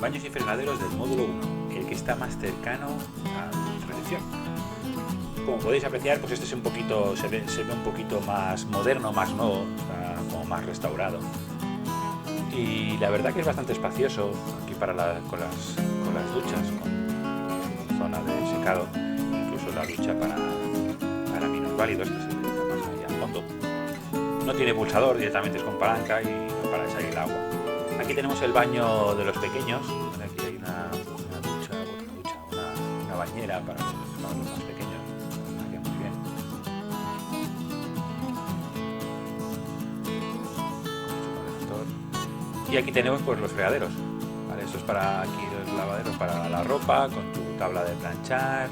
baños y fregaderos del módulo 1, el que está más cercano a recepción. Como podéis apreciar, pues este es un poquito, se ve un poquito más moderno, más nuevo, como más restaurado. Y la verdad que es bastante espacioso aquí para con las duchas, con zona de secado, incluso la ducha para minusválidos, que se dedica más allá al fondo. No tiene pulsador, directamente es con palanca y no para salir el agua. Aquí tenemos el baño de los pequeños. Aquí hay una bañera para los más pequeños. Aquí muy bien. Y aquí tenemos pues los fregaderos. ¿Vale? Esto es para aquí los lavaderos para la ropa, con tu tabla de planchar,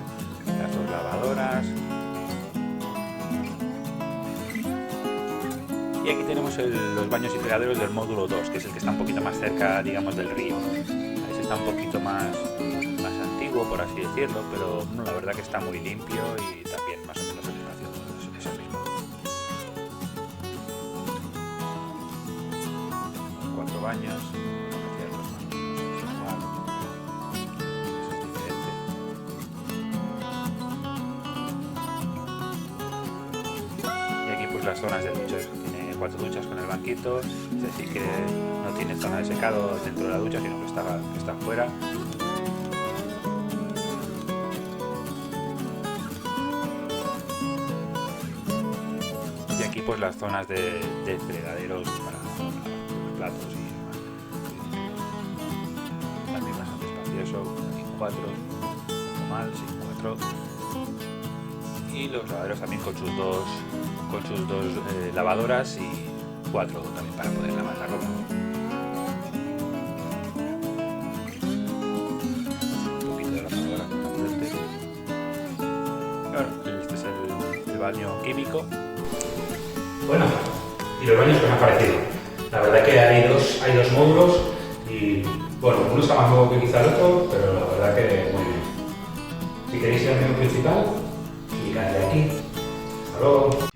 las dos lavadoras. Y aquí tenemos los baños y fregaderos del módulo 2, que es el que está un poquito más cerca, digamos, del río. Ese está un poquito más antiguo, por así decirlo, pero la verdad que está muy limpio y también más o menos el espacio es el mismo. 4 baños, y aquí pues las zonas de duchas. 4 duchas con el banquito, es decir que no tiene zona de secado dentro de la ducha, sino que está fuera. Y aquí pues las zonas de fregaderos para los platos y demás. También bastante espacioso, aquí 4, normal, sin 4. Y los lavaderos también con sus dos lavadoras y 4 también para poder lavar la ropa. Un poquito de lavadora enfrente. Bueno, este es el baño químico. Bueno, y los baños que me han parecido. La verdad que hay dos módulos y bueno, uno está más nuevo que quizá el otro, pero la verdad que muy bien. Si queréis ir al menú principal, clicad aquí. Hasta luego.